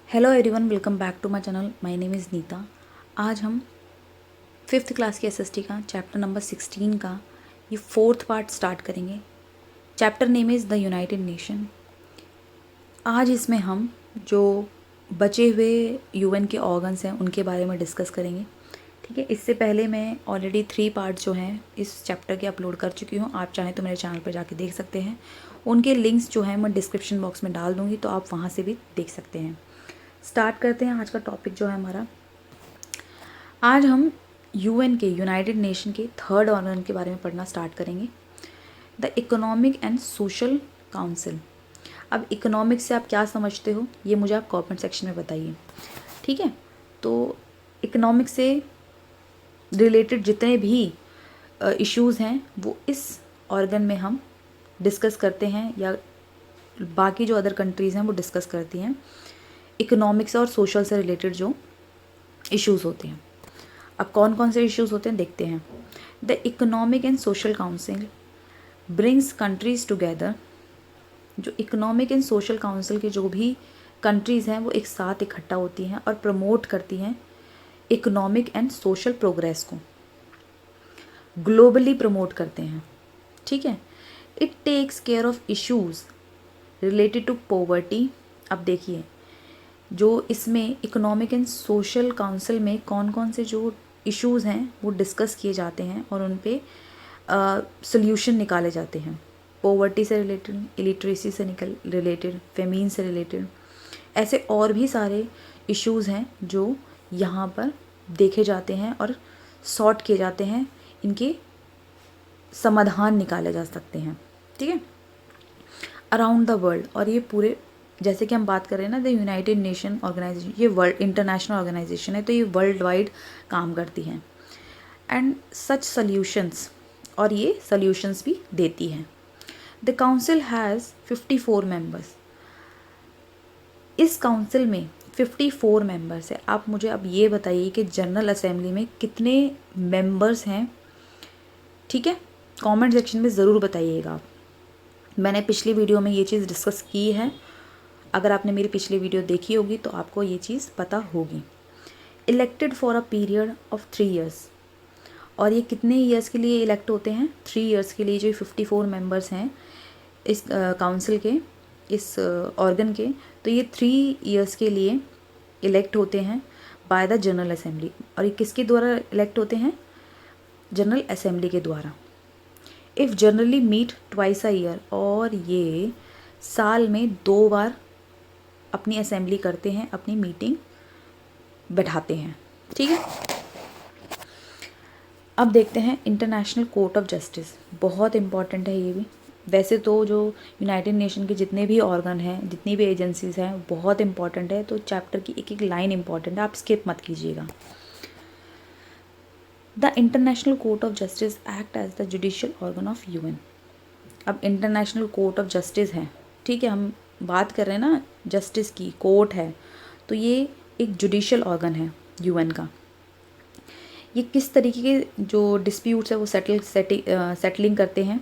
Hello everyone, welcome back to my channel. My name is Neeta. आज हम 5th class की SST का chapter number 16 का ये 4th पार्ट स्टार्ट करेंगे। Chapter name is the United nation. आज इसमें हम जो बचे हुए यूएन के ऑर्गन्स हैं उनके बारे में डिस्कस करेंगे। ठीक है, इससे पहले मैं ऑलरेडी 3 पार्ट जो हैं इस चैप्टर के अपलोड कर चुकी हूँ। आप चाहें तो मेरे चैनल पर जाके देख सकते हैं। उनके लिंक्स जो हैं मैं डिस्क्रिप्शन बॉक्स में डाल दूँगी, तो आप वहाँ से भी देख सकते हैं। स्टार्ट करते हैं आज का टॉपिक जो है हमारा। आज हम यूएन के यूनाइटेड नेशन के 3rd ऑर्गन के बारे में पढ़ना स्टार्ट करेंगे, the economic and social council. अब इकोनॉमिक से आप क्या समझते हो ये मुझे आप कमेंट सेक्शन में बताइए। ठीक है, तो इकोनॉमिक से रिलेटेड जितने भी इश्यूज़ हैं वो इस ऑर्गन में हम डिस्कस करते हैं, या बाकी जो अदर कंट्रीज़ हैं वो डिस्कस करती हैं। इकोनॉमिक्स और सोशल से रिलेटेड जो इश्यूज़ होते हैं, अब कौन कौन से इश्यूज़ होते हैं देखते हैं। The economic and social council brings countries together. जो इकोनॉमिक एंड सोशल काउंसिल के जो भी कंट्रीज़ हैं वो एक साथ इकट्ठा होती हैं और प्रमोट करती हैं इकोनॉमिक एंड सोशल प्रोग्रेस को, ग्लोबली प्रमोट करते हैं। ठीक है, it takes care of issues related to poverty. अब देखिए, जो इसमें इकोनॉमिक एंड सोशल काउंसिल में कौन कौन से जो इश्यूज़ हैं वो डिस्कस किए जाते हैं और उन पे सोल्यूशन निकाले जाते हैं। पॉवर्टी से रिलेटेड, इलिटरेसी से रिलेटेड, फेमीन से रिलेटेड, ऐसे और भी सारे इश्यूज़ हैं जो यहाँ पर देखे जाते हैं और सॉर्ट किए जाते हैं, इनके समाधान निकाले जा सकते हैं। ठीक है, अराउंड द वर्ल्ड। और ये पूरे, जैसे कि हम बात कर रहे हैं ना, द यूनाइटेड नेशन ऑर्गेनाइजेशन, ये वर्ल्ड इंटरनेशनल ऑर्गेनाइजेशन है, तो ये वर्ल्ड वाइड काम करती है। एंड सच सॉल्यूशंस, और ये सॉल्यूशंस भी देती है। The council has 54 members. इस काउंसिल में 54 मेंबर्स है। आप मुझे अब ये बताइए कि जनरल असेंबली में कितने मेंबर्स हैं। ठीक है, कमेंट सेक्शन में ज़रूर बताइएगा आप। मैंने पिछली वीडियो में ये चीज़ डिस्कस की है, अगर आपने मेरी पिछली वीडियो देखी होगी तो आपको ये चीज़ पता होगी। Elected for a period of 3 years. और ये कितने ईयर्स के लिए इलेक्ट होते हैं? 3 ईयर्स के लिए। जो 54 मेंबर्स हैं इस काउंसिल के, इस ऑर्गन के, तो ये 3 ईयर्स के लिए इलेक्ट होते हैं बाय द जनरल असेंबली। और ये किसके द्वारा इलेक्ट होते हैं? जनरल असेंबली के द्वारा। It generally meet twice a year, और ये साल में 2 बार अपनी असेंबली करते हैं, अपनी मीटिंग बैठाते हैं। ठीक है, अब देखते हैं इंटरनेशनल कोर्ट ऑफ जस्टिस। बहुत इम्पॉर्टेंट है ये भी। वैसे तो जो यूनाइटेड नेशन के जितने भी ऑर्गन हैं, जितनी भी एजेंसीज हैं, बहुत इंपॉर्टेंट है, तो चैप्टर की एक एक लाइन इंपॉर्टेंट है, आप स्किप मत कीजिएगा। The international court of justice act as the judicial organ of UN. अब इंटरनेशनल कोर्ट ऑफ जस्टिस है, ठीक है, हम बात कर रहे हैं ना जस्टिस की, कोर्ट है, तो ये एक जुडिशियल ऑर्गन है यूएन का। ये किस तरीके के जो डिस्प्यूट्स है वो सेटलिंग करते हैं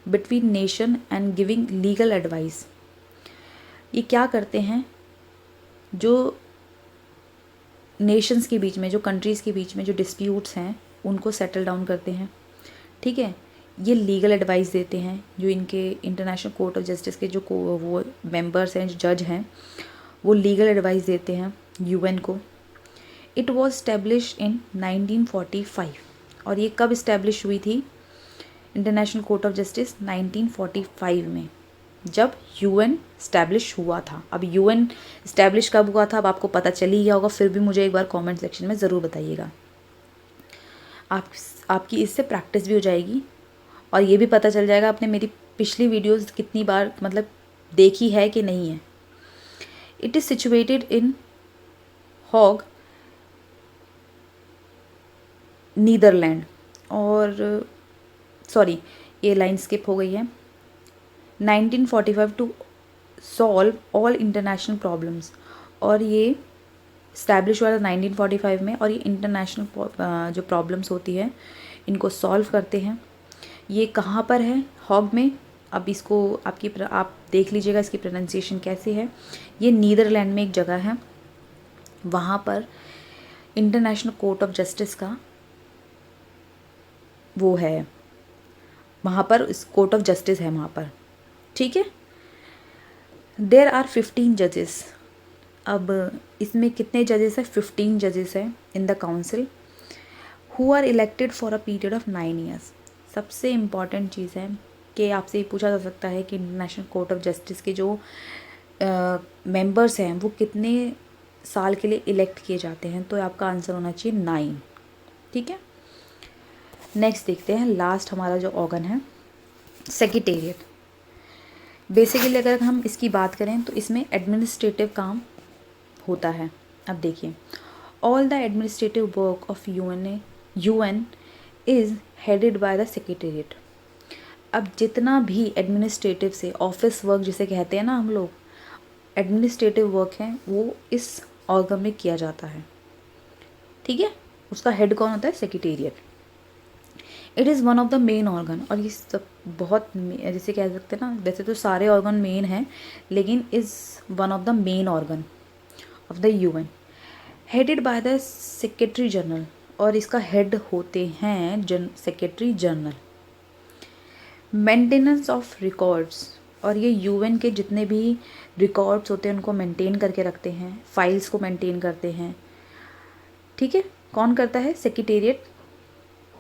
between nation and giving legal advice. ये क्या करते हैं? जो नेशंस के बीच में, जो कंट्रीज़ के बीच में जो डिस्प्यूट्स हैं उनको सेटल डाउन करते हैं। ठीक है, ये लीगल एडवाइस देते हैं। जो इनके इंटरनेशनल कोर्ट ऑफ जस्टिस के जो वो मेंबर्स हैं, जो जज हैं, वो लीगल एडवाइस देते हैं यूएन को। It was establish in 1945। और ये कब इस्टेब्लिश हुई थी इंटरनेशनल कोर्ट ऑफ जस्टिस? 1945 में, जब यूएन इस्टेब्लिश हुआ था। अब यूएन इस्टेब्लिश कब हुआ था अब आपको पता चल ही गया होगा, फिर भी मुझे एक बार कमेंट सेक्शन में ज़रूर बताइएगा। आपकी इससे प्रैक्टिस भी हो जाएगी और ये भी पता चल जाएगा आपने मेरी पिछली वीडियोस कितनी बार मतलब देखी है कि नहीं है। It is situated in Hague, Netherlands. और सॉरी, ये लाइन स्किप हो गई है। 1945 to solve all international problems. और ये इस्टेब्लिश हुआ था 1945 में, और ये इंटरनेशनल जो प्रॉब्लम्स होती है इनको सॉल्व करते हैं। ये कहाँ पर है? हॉग में, अब इसको आप देख लीजिएगा इसकी प्रोनाउंसिएशन कैसी है। ये नीदरलैंड में एक जगह है, वहाँ पर इंटरनेशनल कोर्ट ऑफ जस्टिस का वो है, वहाँ पर इस कोर्ट ऑफ जस्टिस है वहाँ पर, ठीक है। देयर आर 15 जजेस। अब इसमें कितने जजेस हैं? 15 जजेस हैं in the council, who are elected for a period of 9 years. सबसे इम्पॉर्टेंट चीज़ है कि आपसे ये पूछा जा सकता है कि इंटरनेशनल कोर्ट ऑफ जस्टिस के जो मेंबर्स हैं वो कितने साल के लिए इलेक्ट किए जाते हैं, तो आपका आंसर होना चाहिए 9, ठीक है। नेक्स्ट देखते हैं, लास्ट हमारा जो ऑर्गन है सेक्रेटेरिएट। बेसिकली अगर हम इसकी बात करें तो इसमें एडमिनिस्ट्रेटिव काम होता है। अब देखिए, all the administrative work of UN is headed by the secretariat. अब जितना भी एडमिनिस्ट्रेटिव से ऑफिस वर्क जिसे कहते हैं ना हम लोग, एडमिनिस्ट्रेटिव वर्क है वो इस ऑर्गन में किया जाता है, ठीक है। उसका हेड कौन होता है? Secretariat. It is one of the main organ, और ये सब बहुत जैसे कह सकते हैं ना, वैसे तो सारे ऑर्गन मेन हैं लेकिन is one of the main organ of the UN, headed by the secretary general, और इसका हेड होते हैं secretary general. Maintenance of records, और ये यूएन के जितने भी रिकॉर्ड्स होते हैं उनको मेंटेन करके रखते हैं, फाइल्स को मेंटेन करते हैं, ठीक है। कौन करता है? सेक्रेटेरिएट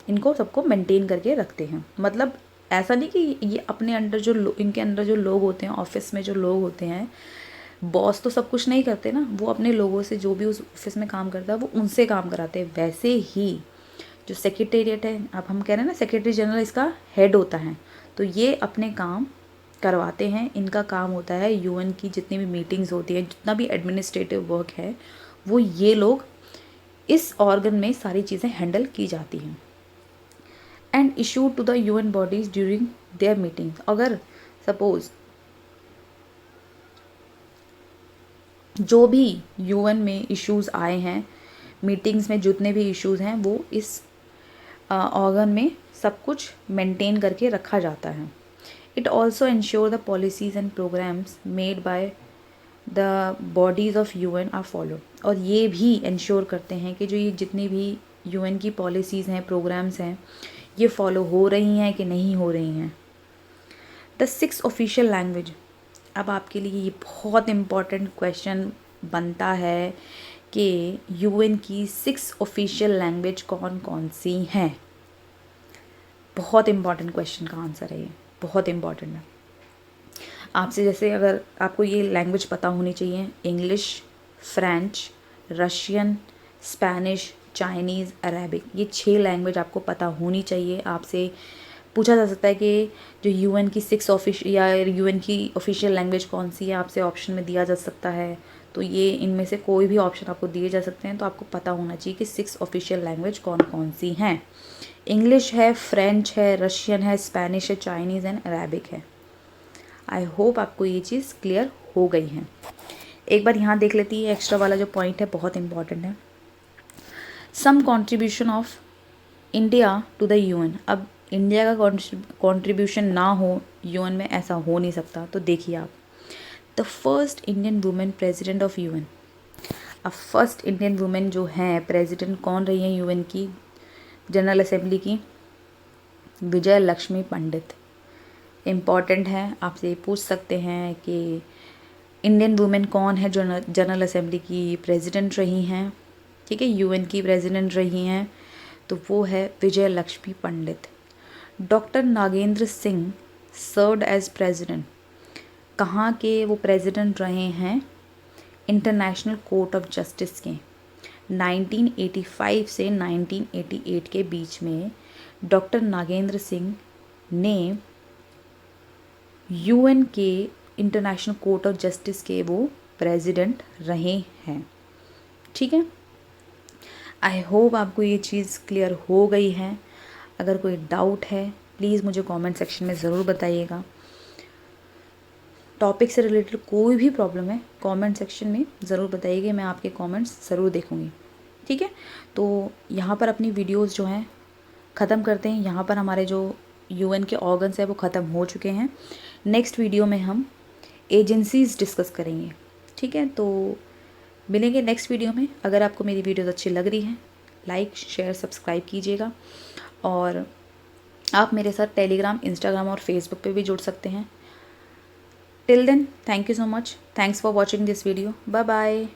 इनको सबको मेंटेन करके रखते हैं। मतलब ऐसा नहीं कि ये अपने अंडर इनके अंदर जो लोग होते हैं, ऑफिस में जो लोग होते हैं, बॉस तो सब कुछ नहीं करते ना, वो अपने लोगों से, जो भी उस ऑफिस में काम करता है वो उनसे काम कराते हैं। वैसे ही जो सेक्रेटेरिएट है, अब हम कह रहे हैं ना सेक्रेटरी जनरल इसका हेड होता है, तो ये अपने काम करवाते हैं। इनका काम होता है यूएन की जितनी भी मीटिंग्स होती है, जितना भी एडमिनिस्ट्रेटिव वर्क है, वो ये लोग इस ऑर्गन में सारी चीज़ें हैंडल की जाती हैं। And issue to the UN bodies during their meeting. अगर सपोज जो भी यूएन में इश्यूज़ आए हैं, मीटिंग्स में जितने भी इश्यूज़ हैं, वो इस ऑर्गन में सब कुछ मेंटेन करके रखा जाता है। It also ensure the policies and programmes made by the bodies of UN are follow, और ये भी इंश्योर करते हैं कि जो ये जितनी भी यूएन की पॉलिसीज़ हैं, प्रोग्राम्स हैं, ये फॉलो हो रही हैं कि नहीं हो रही हैं। The 6 official language. अब आपके लिए ये बहुत इम्पॉर्टेंट क्वेश्चन बनता है कि यूएन की 6 ऑफिशियल लैंग्वेज कौन कौन सी हैं। बहुत इम्पॉर्टेंट क्वेश्चन का आंसर है ये, बहुत इम्पॉर्टेंट है। आपसे जैसे अगर आपको ये लैंग्वेज पता होनी चाहिए, English, French, Russian, Spanish, Chinese, Arabic, ये 6 लैंग्वेज आपको पता होनी चाहिए। आपसे पूछा जा सकता है कि जो यूएन की 6 या यूएन की ऑफिशियल लैंग्वेज कौन सी है, आपसे ऑप्शन में दिया जा सकता है, तो ये इनमें से कोई भी ऑप्शन आपको दिए जा सकते हैं। तो आपको पता होना चाहिए कि 6 ऑफिशियल लैंग्वेज कौन कौन सी हैं। इंग्लिश है, फ्रेंच है, रशियन है, स्पेनिश है, चाइनीज़ एंड अरेबिक है। आई होप आपको ये चीज़ क्लियर हो गई है। एक बार यहाँ देख लेती है, एक्स्ट्रा वाला जो पॉइंट है बहुत इंपॉर्टेंट है। Some contribution of India to the UN. अब इंडिया का कॉन्ट्रीब्यूशन ना हो यूएन में, ऐसा हो नहीं सकता। तो देखिए आप, the first Indian women president of UN. अब फर्स्ट इंडियन वुमेन जो हैं प्रेसिडेंट कौन रही हैं यूएन की जनरल असेंबली की? विजय लक्ष्मी पंडित। इम्पॉर्टेंट है, आपसे पूछ सकते हैं कि इंडियन वुमेन कौन है जो जनरल असेंबली की प्रेसिडेंट रही हैं, ठीक है, यूएन की प्रेसिडेंट रही हैं, तो वो है Vijay Lakshmi Pandit. Doctor Nagendra Singh served as president. कहाँ के वो प्रेसिडेंट रहे हैं? इंटरनेशनल कोर्ट ऑफ जस्टिस के। 1985 से 1988 के बीच में डॉक्टर नागेंद्र सिंह ने यूएन के इंटरनेशनल कोर्ट ऑफ जस्टिस के वो प्रेसिडेंट रहे हैं, ठीक है। आई होप आपको ये चीज़ क्लियर हो गई है। अगर कोई डाउट है प्लीज़ मुझे कमेंट सेक्शन में ज़रूर बताइएगा। टॉपिक से रिलेटेड कोई भी प्रॉब्लम है कमेंट सेक्शन में ज़रूर बताइएगा, मैं आपके कमेंट्स ज़रूर देखूँगी, ठीक है। तो यहाँ पर अपनी वीडियोस जो हैं ख़त्म करते हैं। यहाँ पर हमारे जो यूएन के ऑर्गन्स है वो ख़त्म हो चुके हैं। नेक्स्ट वीडियो में हम एजेंसीज़ डिस्कस करेंगे, ठीक है। तो मिलेंगे नेक्स्ट वीडियो में। अगर आपको मेरी वीडियोज़ अच्छी लग रही हैं, लाइक शेयर सब्सक्राइब कीजिएगा, और आप मेरे साथ टेलीग्राम, इंस्टाग्राम और फेसबुक पे भी जुड़ सकते हैं। Till then, thank you so much, thanks for watching this video, bye bye.